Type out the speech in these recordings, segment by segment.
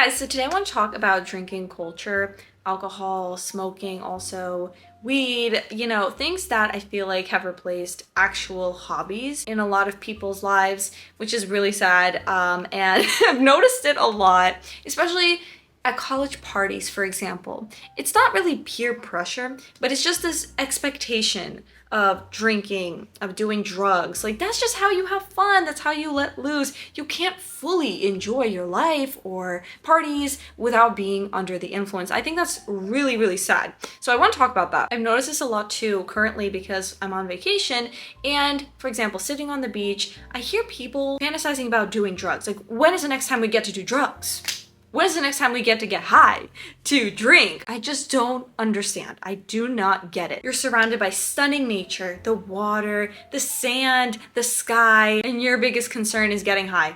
guys, so today I want to talk about drinking culture, alcohol, smoking, also weed, things that I feel like have replaced actual hobbies in a lot of people's lives, which is really sad. And I've noticed it a lot, especially at college parties, for example. It's not really peer pressure, but it's just this expectation of drinking, of doing drugs. Like, that's just how you have fun. That's how you let loose. You can't fully enjoy your life or parties without being under the influence. I think that's really, really sad. So I want to talk about that. I've noticed this a lot too currently because I'm on vacation. And for example, sitting on the beach, I hear people fantasizing about doing drugs. Like, when is the next time we get to do drugs? When's the next time we get to get high, to drink? I just don't understand. I do not get it. You're surrounded by stunning nature, the water, the sand, the sky, and your biggest concern is getting high.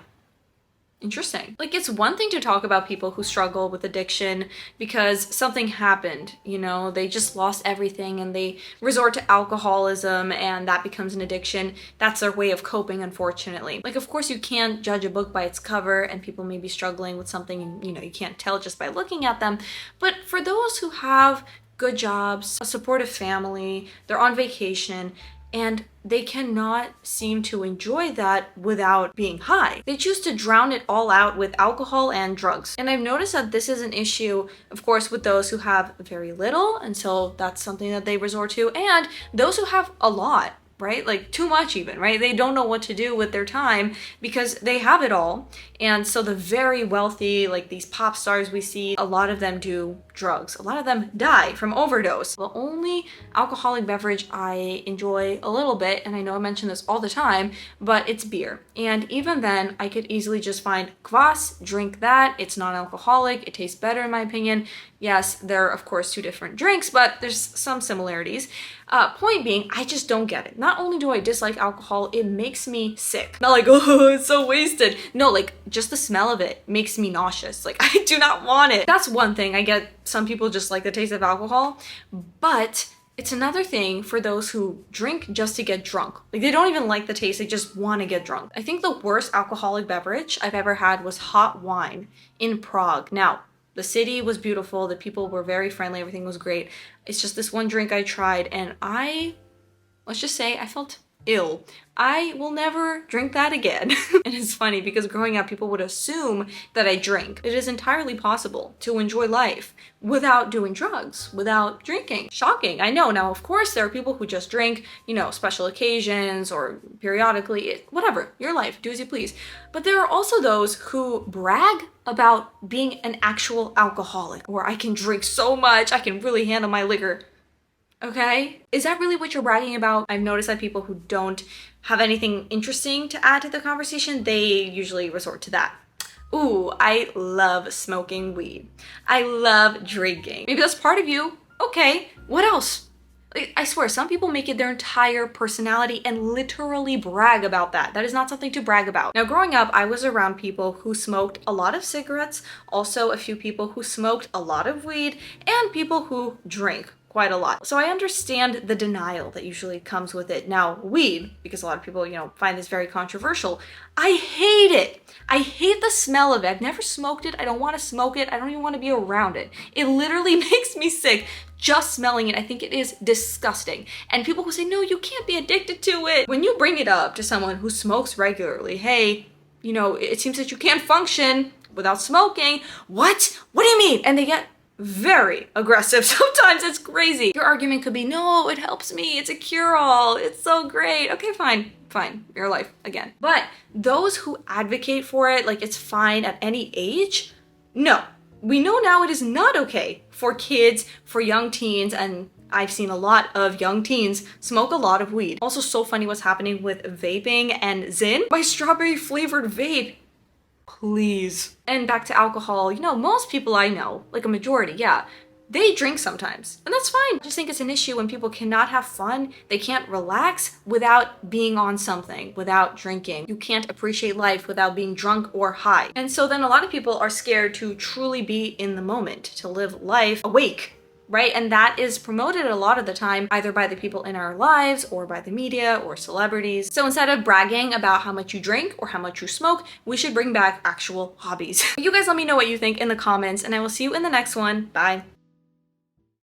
Interesting. Like, it's one thing to talk about people who struggle with addiction because something happened, they just lost everything and they resort to alcoholism and that becomes an addiction. That's their way of coping, unfortunately. Like, of course, you can't judge a book by its cover and people may be struggling with something and, you can't tell just by looking at them. But for those who have good jobs, a supportive family, they're on vacation, and they cannot seem to enjoy that without being high. They choose to drown it all out with alcohol and drugs. And I've noticed that this is an issue, of course, with those who have very little, and so that's something that they resort to, and those who have a lot, right? Like, too much even, right? They don't know what to do with their time because they have it all. And so the very wealthy, like these pop stars we see, a lot of them do drugs. A lot of them die from overdose. The only alcoholic beverage I enjoy a little bit, and I know I mention this all the time, but it's beer. And even then, I could easily just find kvass, drink that. It's non-alcoholic. It tastes better in my opinion. Yes, they're of course two different drinks, but there's some similarities. Point being, I just don't get it. Not only do I dislike alcohol, it makes me sick. Not like, oh, it's so wasted. No, like, just the smell of it makes me nauseous. Like, I do not want it. That's one thing. I get some people just like the taste of alcohol, but it's another thing for those who drink just to get drunk. Like, they don't even like the taste, they just want to get drunk. I think the worst alcoholic beverage I've ever had was hot wine in Prague. Now, the city was beautiful, the people were very friendly, everything was great. It's just this one drink I tried and let's just say I felt ill. I will never drink that again. And it's funny because growing up, people would assume that I drink. It is entirely possible to enjoy life without doing drugs, without drinking. Shocking, I know. Now, of course, there are people who just drink, special occasions or periodically, whatever, your life, do as you please. But there are also those who brag about being an actual alcoholic, or I can drink so much, I can really handle my liquor. Okay? Is that really what you're bragging about? I've noticed that people who don't have anything interesting to add to the conversation, they usually resort to that. Ooh, I love smoking weed. I love drinking. Maybe that's part of you. Okay, what else? I swear, some people make it their entire personality and literally brag about that. That is not something to brag about. Now, growing up, I was around people who smoked a lot of cigarettes, also a few people who smoked a lot of weed, and people who drank quite a lot. So I understand the denial that usually comes with it. Now, weed, because a lot of people, find this very controversial, I hate it. I hate the smell of it. I've never smoked it. I don't want to smoke it. I don't even want to be around it. It literally makes me sick just smelling it. I think it is disgusting. And people who say, no, you can't be addicted to it. When you bring it up to someone who smokes regularly, hey, it seems that you can't function without smoking. What? What do you mean? And they get very aggressive. Sometimes it's crazy. Your argument could be, no, it helps me. It's a cure-all. It's so great. Okay, fine. Your life again. But those who advocate for it, like it's fine at any age, no. We know now it is not okay for kids, for young teens, and I've seen a lot of young teens smoke a lot of weed. Also, so funny what's happening with vaping and Zyn. My strawberry flavored vape. Please. And back to alcohol, most people I know, like a majority, yeah, they drink sometimes. And that's fine. I just think it's an issue when people cannot have fun, they can't relax without being on something, without drinking. You can't appreciate life without being drunk or high. And so then a lot of people are scared to truly be in the moment, to live life awake right? And that is promoted a lot of the time either by the people in our lives or by the media or celebrities. So instead of bragging about how much you drink or how much you smoke, we should bring back actual hobbies. You guys let me know what you think in the comments, and I will see you in the next one. Bye.